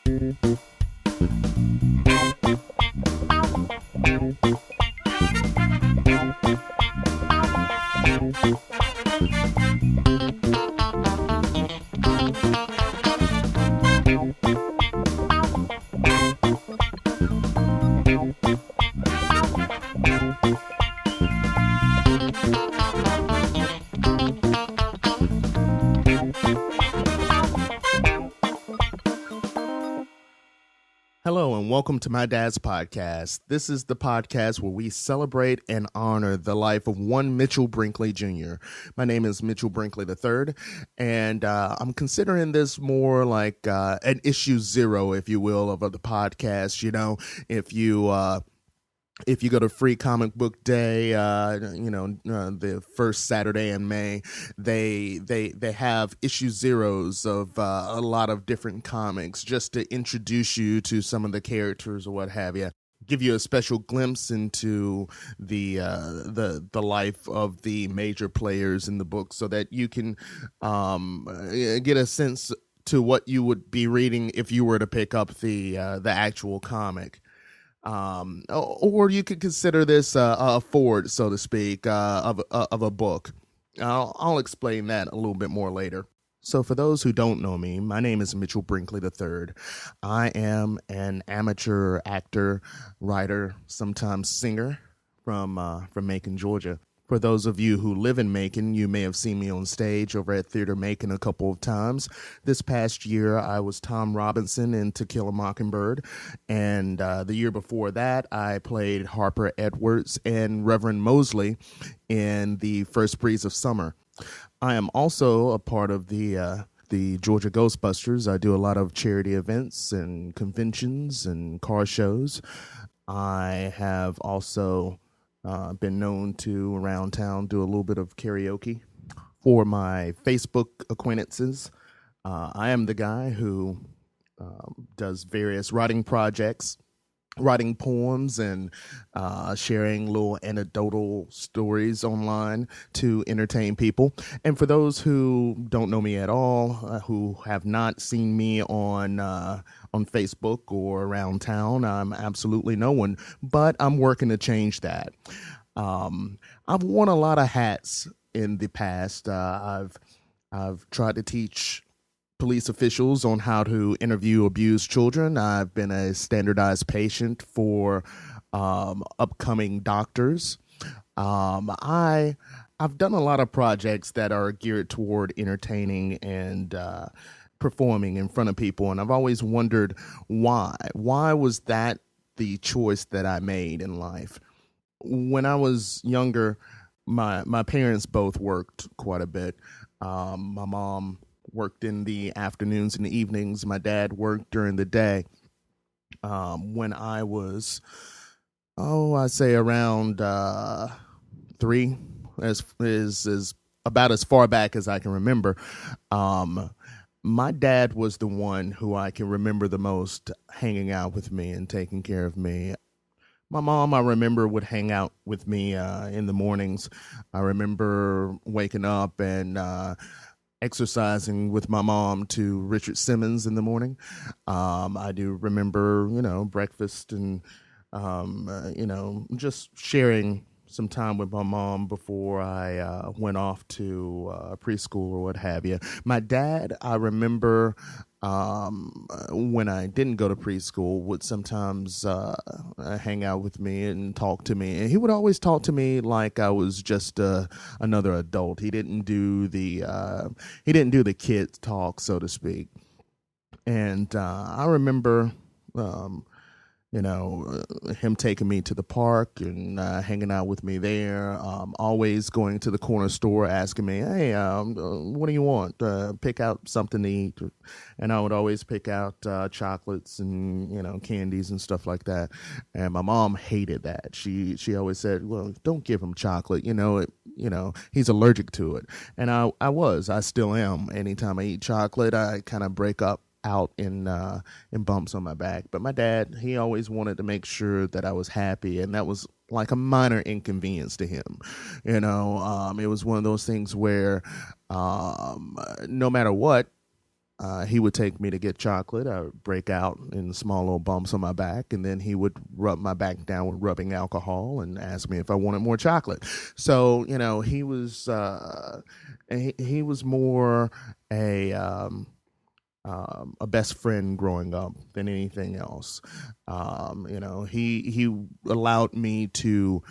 Hello and welcome to my dad's podcast. This is the podcast where we celebrate and honor the life of one Mitchell Brinkley Jr. My name is Mitchell Brinkley III, and I'm considering this more like an issue zero, if you will, of the podcast. You know, if you go to Free Comic Book Day, the first Saturday in May, they have issue zeros of a lot of different comics just to introduce you to some of the characters or what have you. Give you a special glimpse into the life of the major players in the book, so that you can get a sense to what you would be reading if you were to pick up the actual comic. Or you could consider this a forward, so to speak, of a book. I'll explain that a little bit more later. So for those who don't know me, my name is Mitchell Brinkley III. I am an amateur actor, writer, sometimes singer from Macon, Georgia. For those of you who live in Macon, you may have seen me on stage over at Theater Macon a couple of times. This past year, I was Tom Robinson in To Kill a Mockingbird, and the year before that, I played Harper Edwards and Reverend Mosley in The First Breeze of Summer. I am also a part of the Georgia Ghostbusters. I do a lot of charity events and conventions and car shows. I have also been known to, around town, do a little bit of karaoke. For my Facebook acquaintances, I am the guy who does various writing projects, writing poems, and sharing little anecdotal stories online to entertain people. And for those who don't know me at all, who have not seen me on Facebook or around town, I'm absolutely no one, but I'm working to change that. I've worn a lot of hats in the past. I've tried to teach police officials on how to interview abused children. I've been a standardized patient for upcoming doctors. I've done a lot of projects that are geared toward entertaining and performing in front of people, and I've always wondered why. Why was that the choice that I made in life? When I was younger, my parents both worked quite a bit. My mom worked in the afternoons and the evenings. My dad worked during the day. When I was, I'd say around 3, is about as far back as I can remember. My dad was the one who I can remember the most hanging out with me and taking care of me. My mom, I remember, would hang out with me in the mornings. I remember waking up and exercising with my mom to Richard Simmons in the morning. I do remember, breakfast and, just sharing some time with my mom before I went off to preschool or what have you. My dad, I remember when I didn't go to preschool, would sometimes hang out with me and talk to me. And he would always talk to me like I was just another adult. He didn't do the kid talk, so to speak. And I remember him taking me to the park and hanging out with me there, always going to the corner store asking me, hey, what do you want? Pick out something to eat. And I would always pick out chocolates and, candies and stuff like that. And my mom hated that. She always said, well, don't give him chocolate. He's allergic to it. And I still am. Anytime I eat chocolate, I kind of break up out in bumps on my back. But my dad, he always wanted to make sure that I was happy, and that was like a minor inconvenience to him. It was one of those things where no matter what, he would take me to get chocolate. I would break out in small little bumps on my back, and then he would rub my back down with rubbing alcohol and ask me if I wanted more chocolate. So he was more a a best friend growing up than anything else. He allowed me to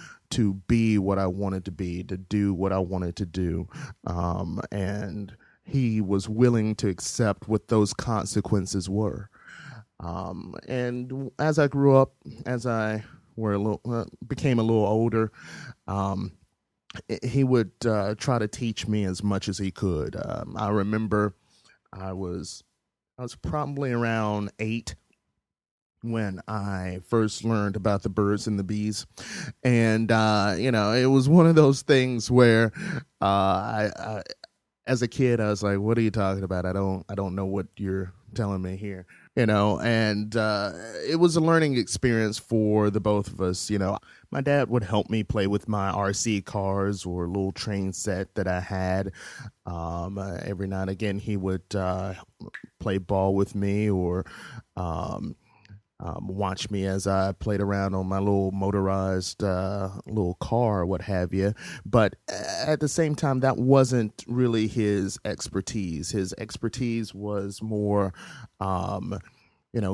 be what I wanted to be, to do what I wanted to do, and he was willing to accept what those consequences were. And as I grew up, as I were a little became a little older, um, he would try to teach me as much as he could. I remember I was I was probably around 8 when I first learned about the birds and the bees, and it was one of those things where I as a kid, I was like, "What are you talking about? I don't know what you're telling me here." And it was a learning experience for the both of us. My dad would help me play with my RC cars or little train set that I had. Every now and again, he would play ball with me or um, watch me as I played around on my little motorized little car or what have you. But at the same time, that wasn't really his expertise. His expertise was more,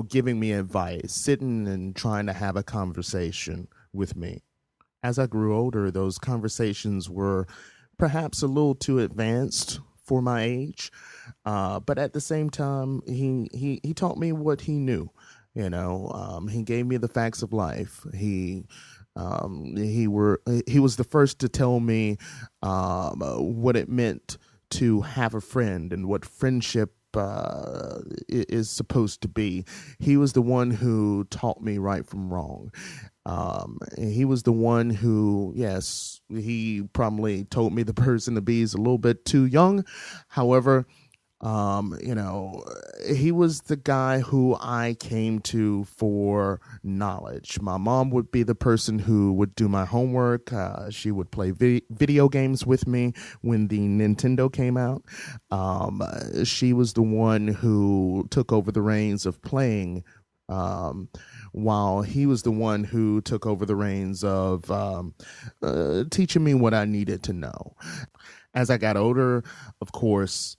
giving me advice, sitting and trying to have a conversation with me. As I grew older, those conversations were perhaps a little too advanced for my age, but at the same time, he taught me what he knew. He gave me the facts of life. He was the first to tell me what it meant to have a friend and what friendship is supposed to be. He was the one who taught me right from wrong. He was the one who, yes, he probably told me the birds and the bees a little bit too young. However, he was the guy who I came to for knowledge. My mom would be the person who would do my homework. She would play video games with me when the Nintendo came out. She was the one who took over the reins of playing. While he was the one who took over the reins of teaching me what I needed to know. As I got older, of course,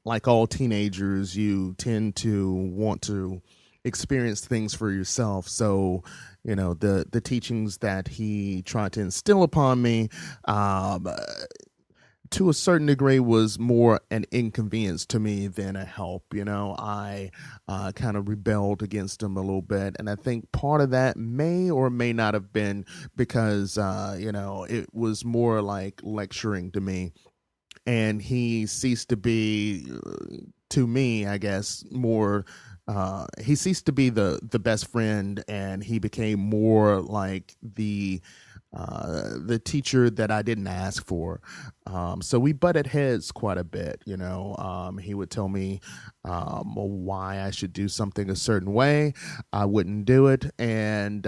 like all teenagers, you tend to want to experience things for yourself. So, the teachings that he tried to instill upon me, to a certain degree, was more an inconvenience to me than a help. I kind of rebelled against him a little bit, and I think part of that may or may not have been because it was more like lecturing to me, and he ceased to be, to me, I guess, more. He ceased to be the best friend, and he became more like the teacher that I didn't ask for. So we butted heads quite a bit. He would tell me why I should do something a certain way. I wouldn't do it, and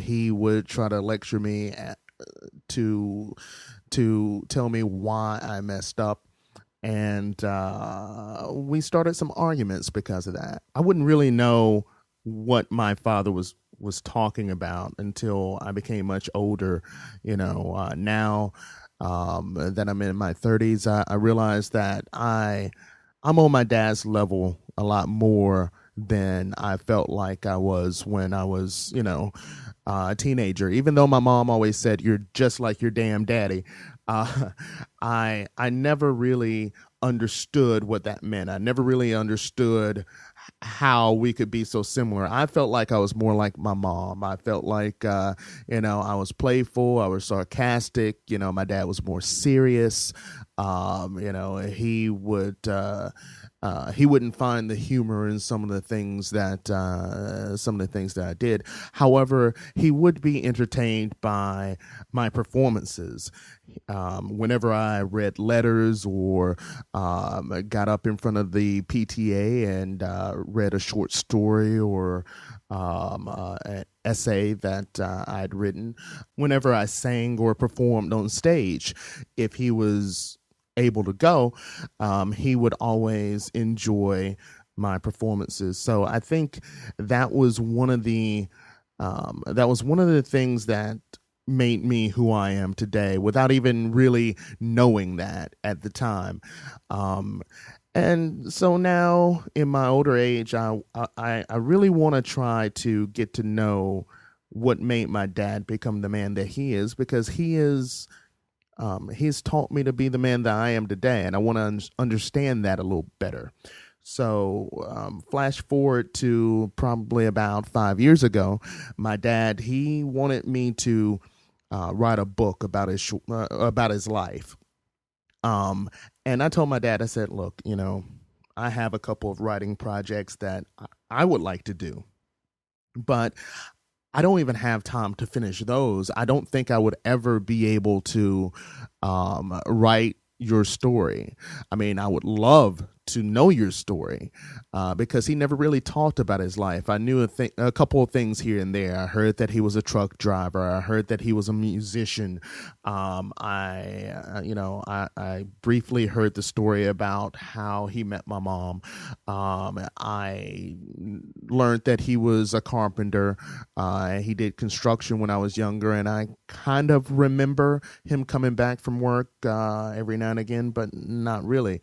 he would try to lecture me to tell me why I messed up. And we started some arguments because of that. I wouldn't really know what my father was talking about until I became much older. Now that I'm in my 30s, I realized that I'm on my dad's level a lot more than I felt like I was when I was, a teenager. Even though my mom always said, "You're just like your damn daddy," uh, I never really understood what that meant. I never really understood how we could be so similar. I felt like I was more like my mom. I felt like, I was playful. I was sarcastic. My dad was more serious. He would, he wouldn't find the humor in some of the things that I did. However, he would be entertained by my performances. Whenever I read letters or got up in front of the PTA and read a short story or an essay that I'd written, whenever I sang or performed on stage, if he was able to go, he would always enjoy my performances. So I think that was one of the things that made me who I am today, without even really knowing that at the time. Um, and so now in my older age, I really want to try to get to know what made my dad become the man that he is, because he's taught me to be the man that I am today, and I want to understand that a little better. So, flash forward to probably about 5 years ago, my dad, he wanted me to write a book about his life. Um, and I told my dad, I said, look, I have a couple of writing projects that I would like to do, but I don't even have time to finish those. I don't think I would ever be able to write your story. I mean, I would love to know your story, because he never really talked about his life. I knew a couple of things here and there. I heard that he was a truck driver. I heard that he was a musician. I briefly heard the story about how he met my mom. I learned that he was a carpenter. He did construction when I was younger, and I kind of remember him coming back from work every now and again, but not really.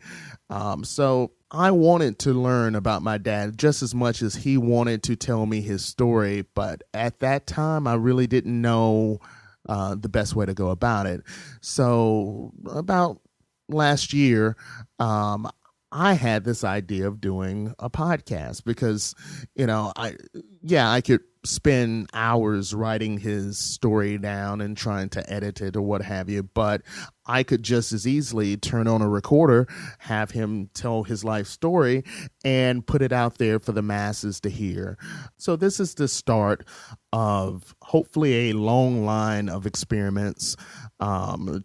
So I wanted to learn about my dad just as much as he wanted to tell me his story, but at that time, I really didn't know the best way to go about it. So about last year, I had this idea of doing a podcast because, I could spend hours writing his story down and trying to edit it or what have you, but I could just as easily turn on a recorder, have him tell his life story, and put it out there for the masses to hear. So this is the start of hopefully a long line of experiments to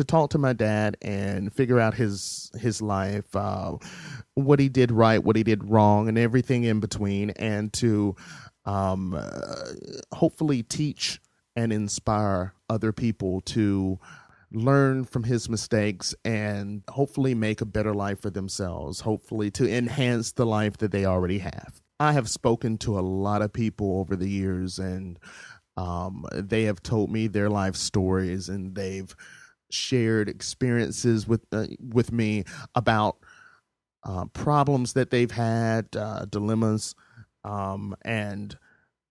talk to my dad and figure out his life, what he did right, what he did wrong, and everything in between, and to hopefully teach and inspire other people to learn from his mistakes and hopefully make a better life for themselves, hopefully to enhance the life that they already have. I have spoken to a lot of people over the years, and they have told me their life stories, and they've shared experiences with me about problems that they've had, dilemmas, and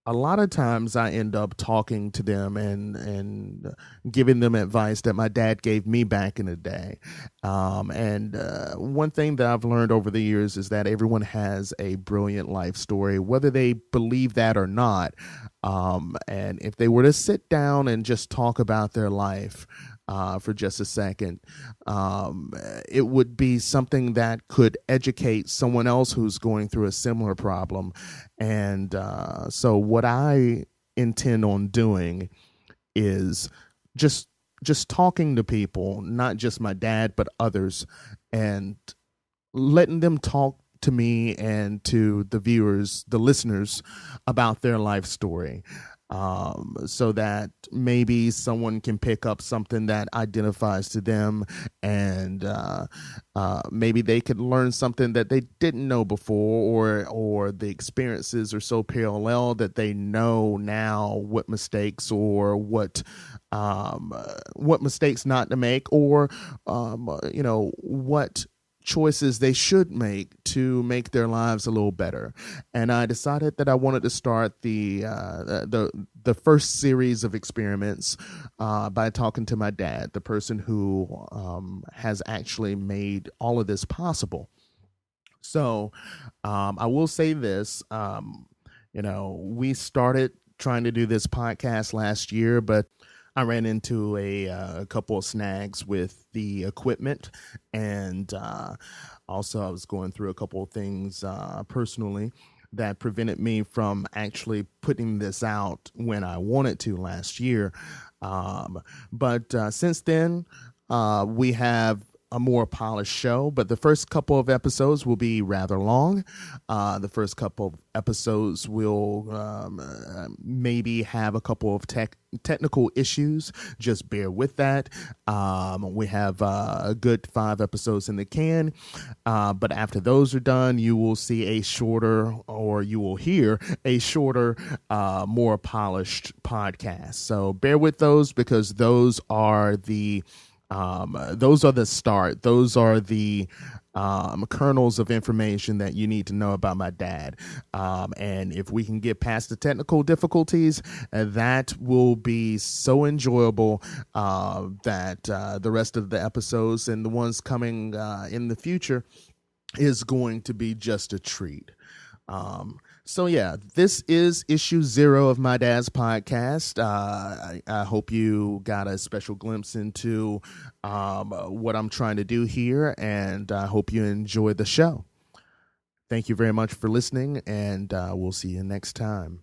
a lot of times I end up talking to them and giving them advice that my dad gave me back in the day. And one thing that I've learned over the years is that everyone has a brilliant life story, whether they believe that or not. And if they were to sit down and just talk about their life for just a second, it would be something that could educate someone else who's going through a similar problem. And so what I intend on doing is just talking to people, not just my dad, but others, and letting them talk to me and to the viewers, the listeners, about their life story. So that maybe someone can pick up something that identifies to them, and maybe they could learn something that they didn't know before, or the experiences are so parallel that they know now what mistakes or what mistakes not to make, or what choices they should make to make their lives a little better. And I decided that I wanted to start the first series of experiments by talking to my dad, the person who has actually made all of this possible. So I will say this, we started trying to do this podcast last year, but I ran into a couple of snags with the equipment, and also I was going through a couple of things personally that prevented me from actually putting this out when I wanted to last year. But since then, we have a more polished show, but the first couple of episodes will be rather long. The first couple of episodes will maybe have a couple of technical issues. Just bear with that. We have a good 5 episodes in the can, but after those are done, you will see a shorter, or you will hear a shorter, more polished podcast. So bear with those, because those are the start. Those are the kernels of information that you need to know about my dad. And if we can get past the technical difficulties, that will be so enjoyable that the rest of the episodes and the ones coming in the future is going to be just a treat. So yeah, this is issue 0 of my dad's podcast. I hope you got a special glimpse into what I'm trying to do here, and I hope you enjoy the show. Thank you very much for listening, and we'll see you next time.